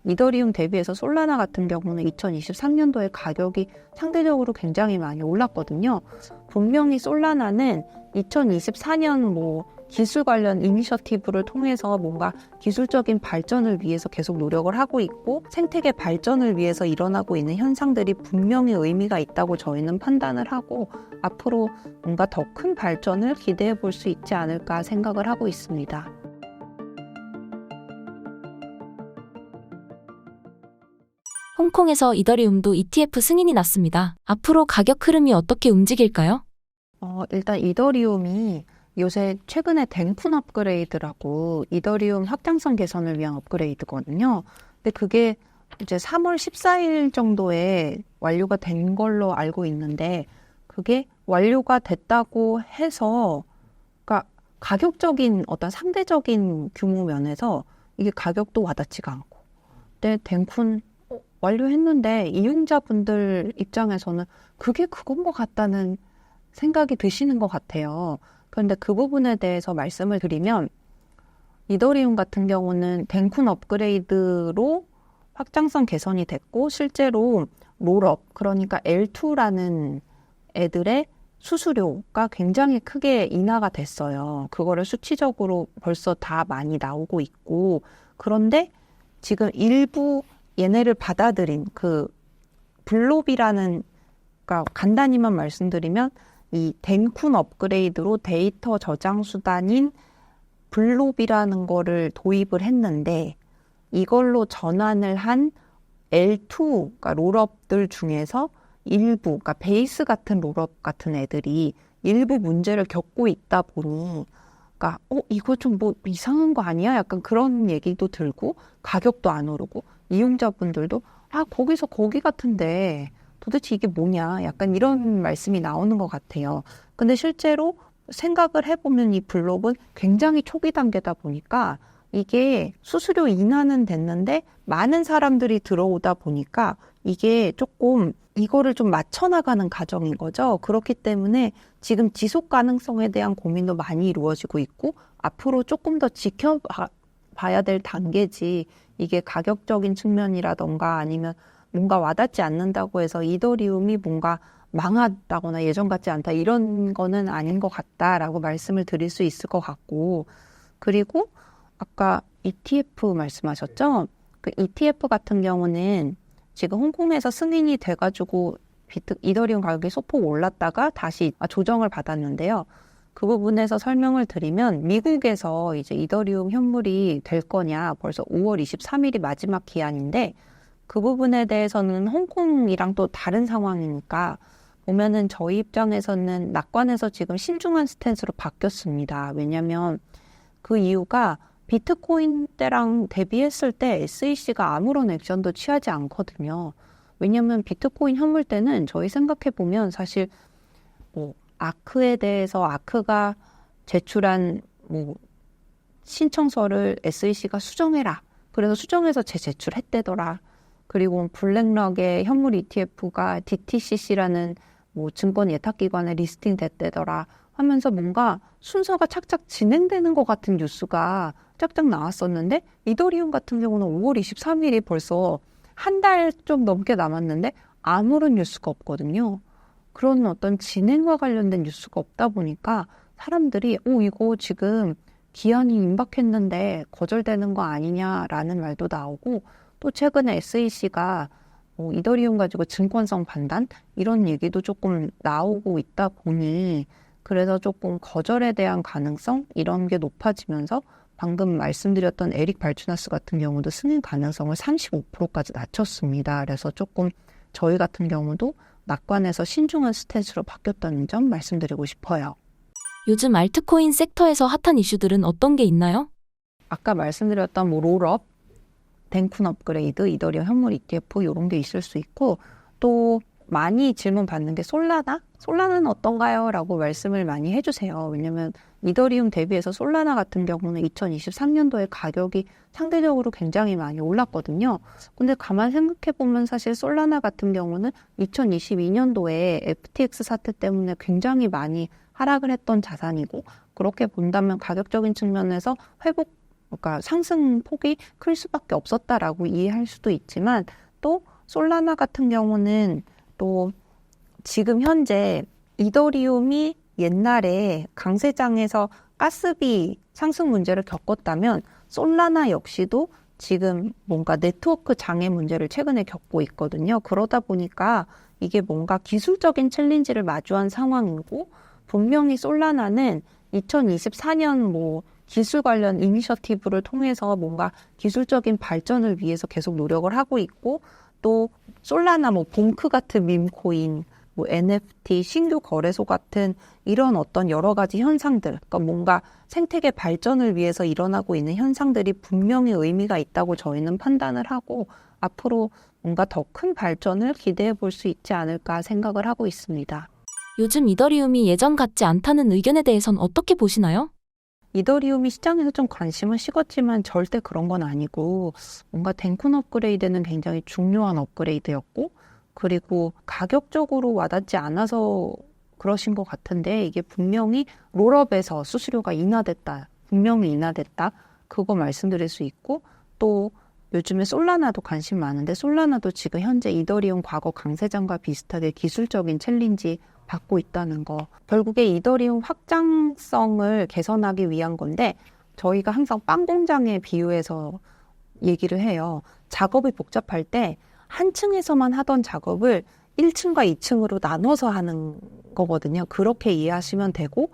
이더리움 대비해서 솔라나 같은 경우는 2023년도에 가격이 상대적으로 굉장히 많이 올랐거든요. 분명히 솔라나는 2024년 기술 관련 이니셔티브를 통해서 뭔가 기술적인 발전을 위해서 계속 노력을 하고 있고 생태계 발전을 위해서 일어나고 있는 현상들이 분명히 의미가 있다고 저희는 판단을 하고 앞으로 뭔가 더 큰 발전을 기대해 볼 수 있지 않을까 생각을 하고 있습니다. 홍콩에서 이더리움도 ETF 승인이 났습니다. 앞으로 가격 흐름이 어떻게 움직일까요? 일단 이더리움이 요새 최근에 댕쿤 업그레이드라고 이더리움 확장성 개선을 위한 업그레이드거든요. 근데 그게 이제 3월 14일 정도에 완료가 된 걸로 알고 있는데 그게 완료가 됐다고 해서 그러니까 가격적인 어떤 상대적인 규모 면에서 이게 가격도 와닿지가 않고 근데 댕쿤 완료했는데 이용자분들 입장에서는 그게 그건 것 같다는 생각이 드시는 것 같아요. 그런데 그 부분에 대해서 말씀을 드리면 이더리움 같은 경우는 댕쿤 업그레이드로 확장성 개선이 됐고 실제로 롤업 그러니까 L2라는 애들의 수수료가 굉장히 크게 인하가 됐어요. 그거를 수치적으로 벌써 다 많이 나오고 있고 그런데 지금 일부 얘네를 받아들인 그 블롭이라는 그러니까 간단히만 말씀드리면 이 댕쿤 업그레이드로 데이터 저장 수단인 블롭이라는 거를 도입을 했는데 이걸로 전환을 한 L2, 그러니까 롤업들 중에서 일부, 그러니까 베이스 같은 롤업 같은 애들이 일부 문제를 겪고 있다 보니 그러니까 이거 좀 이상한 거 아니야? 약간 그런 얘기도 들고 가격도 안 오르고 이용자분들도 거기서 거기 같은데 도대체 이게 뭐냐? 약간 이런 말씀이 나오는 것 같아요. 근데 실제로 생각을 해보면 이 블록은 굉장히 초기 단계다 보니까 이게 수수료 인하는 됐는데 많은 사람들이 들어오다 보니까 이게 조금 이거를 좀 맞춰나가는 과정인 거죠. 그렇기 때문에 지금 지속 가능성에 대한 고민도 많이 이루어지고 있고 앞으로 조금 더 지켜봐야 될 단계지 이게 가격적인 측면이라던가 아니면 뭔가 와닿지 않는다고 해서 이더리움이 뭔가 망하다거나 예전 같지 않다 이런 거는 아닌 것 같다라고 말씀을 드릴 수 있을 것 같고 그리고 아까 ETF 말씀하셨죠? 그 ETF 같은 경우는 지금 홍콩에서 승인이 돼가지고 이더리움 가격이 소폭 올랐다가 다시 조정을 받았는데요. 그 부분에서 설명을 드리면 미국에서 이제 이더리움 현물이 될 거냐 벌써 5월 23일이 마지막 기한인데 그 부분에 대해서는 홍콩이랑 또 다른 상황이니까 보면은 저희 입장에서는 낙관에서 지금 신중한 스탠스로 바뀌었습니다. 왜냐하면 그 이유가 비트코인 때랑 대비했을 때 SEC가 아무런 액션도 취하지 않거든요. 왜냐하면 비트코인 현물 때는 저희 생각해보면 사실 아크에 대해서 아크가 제출한 신청서를 SEC가 수정해라. 그래서 수정해서 제출했대더라. 그리고 블랙락의 현물 ETF가 DTCC라는 증권 예탁기관에 리스팅 됐대더라 하면서 뭔가 순서가 착착 진행되는 것 같은 뉴스가 쫙쫙 나왔었는데 이더리움 같은 경우는 5월 23일이 벌써 한 달 좀 넘게 남았는데 아무런 뉴스가 없거든요. 그런 어떤 진행과 관련된 뉴스가 없다 보니까 사람들이 이거 지금 기한이 임박했는데 거절되는 거 아니냐라는 말도 나오고 또 최근에 SEC가 이더리움 가지고 증권성 판단 이런 얘기도 조금 나오고 있다 보니 그래서 조금 거절에 대한 가능성 이런 게 높아지면서 방금 말씀드렸던 에릭 발추나스 같은 경우도 승인 가능성을 35%까지 낮췄습니다. 그래서 조금 저희 같은 경우도 낙관에서 신중한 스탠스로 바뀌었다는 점 말씀드리고 싶어요. 요즘 알트코인 섹터에서 핫한 이슈들은 어떤 게 있나요? 아까 말씀드렸던 롤업, 댕쿤 업그레이드, 이더리움 현물 ETF 이런 게 있을 수 있고 또 많이 질문 받는 게 솔라나? 솔라나는 어떤가요? 라고 말씀을 많이 해주세요. 왜냐면 이더리움 대비해서 솔라나 같은 경우는 2023년도에 가격이 상대적으로 굉장히 많이 올랐거든요. 근데 가만 생각해보면 사실 솔라나 같은 경우는 2022년도에 FTX 사태 때문에 굉장히 많이 하락을 했던 자산이고 그렇게 본다면 가격적인 측면에서 회복 그러니까 상승 폭이 클 수밖에 없었다라고 이해할 수도 있지만 또 솔라나 같은 경우는 또 지금 현재 이더리움이 옛날에 강세장에서 가스비 상승 문제를 겪었다면 솔라나 역시도 지금 뭔가 네트워크 장애 문제를 최근에 겪고 있거든요. 그러다 보니까 이게 뭔가 기술적인 챌린지를 마주한 상황이고 분명히 솔라나는 2024년 뭐 기술 관련 이니셔티브를 통해서 뭔가 기술적인 발전을 위해서 계속 노력을 하고 있고 또 솔라나 뭐 봉크 같은 밈코인 뭐 NFT, 신규 거래소 같은 이런 어떤 여러 가지 현상들, 그러니까 뭔가 생태계 발전을 위해서 일어나고 있는 현상들이 분명히 의미가 있다고 저희는 판단을 하고 앞으로 뭔가 더 큰 발전을 기대해 볼 수 있지 않을까 생각을 하고 있습니다. 요즘 이더리움이 예전 같지 않다는 의견에 대해선 어떻게 보시나요? 이더리움이 시장에서 좀 관심은 식었지만 절대 그런 건 아니고 뭔가 댕쿤 업그레이드는 굉장히 중요한 업그레이드였고 그리고 가격적으로 와닿지 않아서 그러신 것 같은데 이게 분명히 롤업에서 수수료가 인하됐다. 분명히 인하됐다. 그거 말씀드릴 수 있고 또 요즘에 솔라나도 관심 많은데 솔라나도 지금 현재 이더리움 과거 강세장과 비슷하게 기술적인 챌린지 받고 있다는 거. 결국에 이더리움 확장성을 개선하기 위한 건데 저희가 항상 빵 공장에 비유해서 얘기를 해요. 작업이 복잡할 때 한 층에서만 하던 작업을 1층과 2층으로 나눠서 하는 거거든요. 그렇게 이해하시면 되고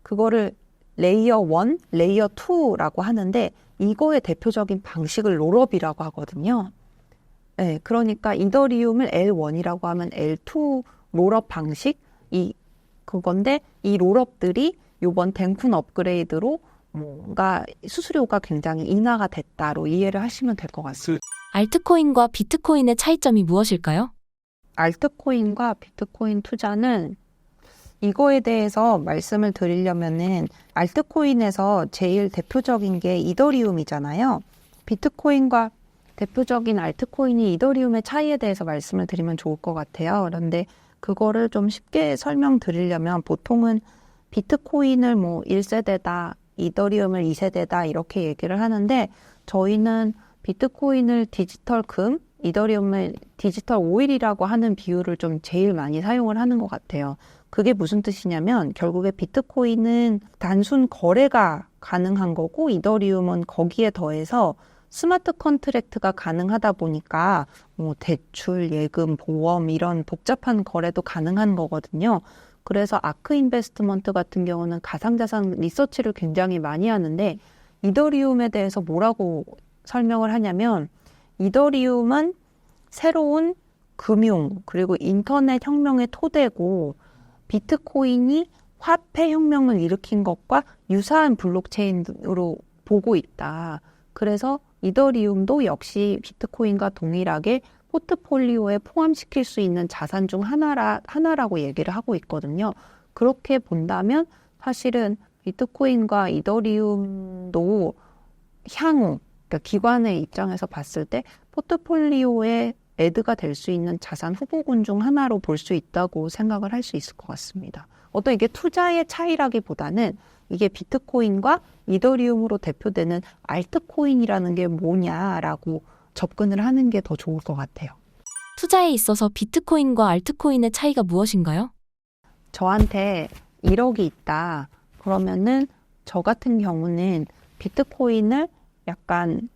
그거를 레이어 1, 레이어 2라고 하는데 이거의 대표적인 방식을 롤업이라고 하거든요. 네, 그러니까 이더리움을 L1이라고 하면 L2 롤업 방식 그건데 이 롤업들이 이번 댕쿤 업그레이드로 뭔가 수수료가 굉장히 인하가 됐다로 이해를 하시면 될 것 같습니다. 알트코인과 비트코인의 차이점이 무엇일까요? 알트코인과 비트코인 투자는 이거에 대해서 말씀을 드리려면은 알트코인에서 제일 대표적인 게 이더리움이잖아요. 비트코인과 대표적인 알트코인이 이더리움의 차이에 대해서 말씀을 드리면 좋을 것 같아요. 그런데 그거를 좀 쉽게 설명드리려면 보통은 비트코인을 뭐 1세대다, 이더리움을 2세대다 이렇게 얘기를 하는데 저희는 비트코인을 디지털 금, 이더리움을 디지털 오일이라고 하는 비유를 좀 제일 많이 사용을 하는 것 같아요. 그게 무슨 뜻이냐면 결국에 비트코인은 단순 거래가 가능한 거고 이더리움은 거기에 더해서 스마트 컨트랙트가 가능하다 보니까 뭐 대출, 예금, 보험 이런 복잡한 거래도 가능한 거거든요. 그래서 아크 인베스트먼트 같은 경우는 가상자산 리서치를 굉장히 많이 하는데 이더리움에 대해서 뭐라고 설명을 하냐면 이더리움은 새로운 금융 그리고 인터넷 혁명의 토대고 비트코인이 화폐 혁명을 일으킨 것과 유사한 블록체인으로 보고 있다. 그래서 이더리움도 역시 비트코인과 동일하게 포트폴리오에 포함시킬 수 있는 자산 중 하나라고 얘기를 하고 있거든요. 그렇게 본다면 사실은 비트코인과 이더리움도 향후, 그러니까 기관의 입장에서 봤을 때 포트폴리오에 애드가 될 수 있는 자산 후보군 중 하나로 볼 수 있다고 생각을 할 수 있을 것 같습니다. 어떤 이게 투자의 차이라기보다는 이게 비트코인과 이더리움으로 대표되는 알트코인이라는 게 뭐냐라고 접근을 하는 게 더 좋을 것 같아요. 투자에 있어서 비트코인과 알트코인의 차이가 무엇인가요? 저한테 1억이 있다. 그러면은 저 같은 경우는 비트코인을 약간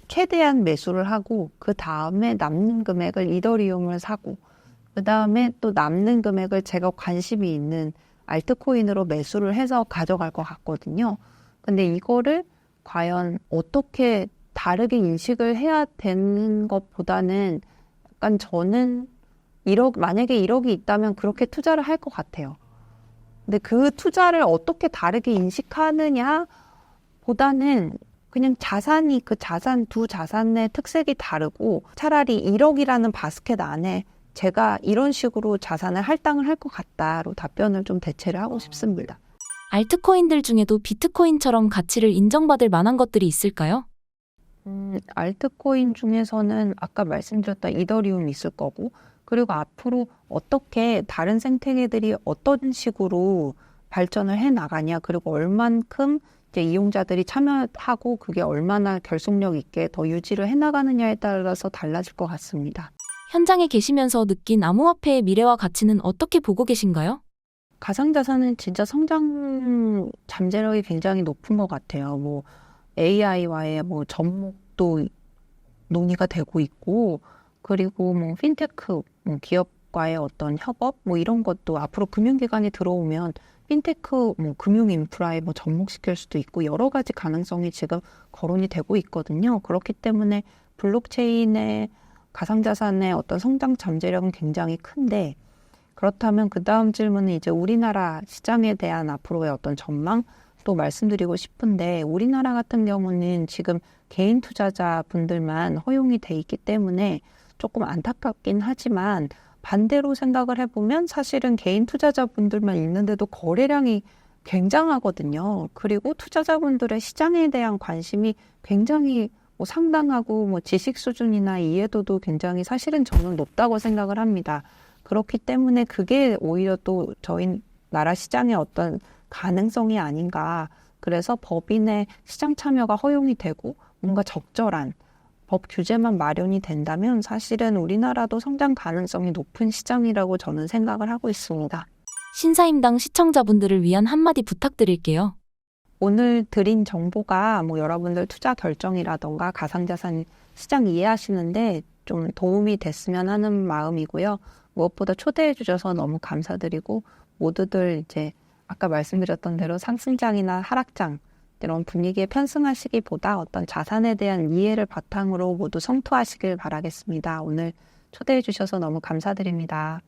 최대한 매수를 하고 그 다음에 남는 금액을 이더리움을 사고 그 다음에 또 남는 금액을 제가 관심이 있는 알트코인으로 매수를 해서 가져갈 것 같거든요. 근데 이거를 과연 어떻게 다르게 인식을 해야 되는 것보다는 약간 저는 만약에 1억이 있다면 그렇게 투자를 할 것 같아요. 근데 그 투자를 어떻게 다르게 인식하느냐 보다는 그냥 두 자산의 특색이 다르고 차라리 1억이라는 바스켓 안에 제가 이런 식으로 자산을 할당을 할 것 같다로 답변을 좀 대체를 하고 싶습니다. 알트코인들 중에도 비트코인처럼 가치를 인정받을 만한 것들이 있을까요? 알트코인 중에서는 아까 말씀드렸던 이더리움이 있을 거고 그리고 앞으로 어떻게 다른 생태계들이 어떤 식으로 발전을 해 나가냐 그리고 얼만큼 이제 이용자들이 참여하고 그게 얼마나 결속력 있게 더 유지를 해나가느냐에 따라서 달라질 것 같습니다. 현장에 계시면서 느낀 암호화폐의 미래와 가치는 어떻게 보고 계신가요? 가상자산은 진짜 성장 잠재력이 굉장히 높은 것 같아요. 뭐 AI와의 뭐 접목도 논의가 되고 있고, 그리고 뭐 핀테크, 뭐 기업과의 어떤 협업, 뭐 이런 것도 앞으로 금융기관이 들어오면 핀테크, 뭐 금융 인프라에 뭐 접목시킬 수도 있고 여러 가지 가능성이 지금 거론이 되고 있거든요. 그렇기 때문에 블록체인의 가상자산의 어떤 성장 잠재력은 굉장히 큰데, 그렇다면 그 다음 질문은 이제 우리나라 시장에 대한 앞으로의 어떤 전망 또 말씀드리고 싶은데, 우리나라 같은 경우는 지금 개인 투자자분들만 허용이 돼 있기 때문에 조금 안타깝긴 하지만, 반대로 생각을 해보면 사실은 개인 투자자분들만 있는데도 거래량이 굉장하거든요. 그리고 투자자분들의 시장에 대한 관심이 굉장히 뭐 상당하고 뭐 지식 수준이나 이해도도 굉장히 사실은 저는 높다고 생각을 합니다. 그렇기 때문에 그게 오히려 또 저희 나라 시장의 어떤 가능성이 아닌가. 그래서 법인의 시장 참여가 허용이 되고 뭔가 적절한 법 규제만 마련이 된다면 사실은 우리나라도 성장 가능성이 높은 시장이라고 저는 생각을 하고 있습니다. 신사임당 시청자분들을 위한 한마디 부탁드릴게요. 오늘 드린 정보가 뭐 여러분들 투자 결정이라던가 가상자산 시장 이해하시는데 좀 도움이 됐으면 하는 마음이고요. 무엇보다 초대해 주셔서 너무 감사드리고, 모두들 이제 아까 말씀드렸던 대로 상승장이나 하락장 이런 분위기에 편승하시기보다 어떤 자산에 대한 이해를 바탕으로 모두 성투하시길 바라겠습니다. 오늘 초대해 주셔서 너무 감사드립니다.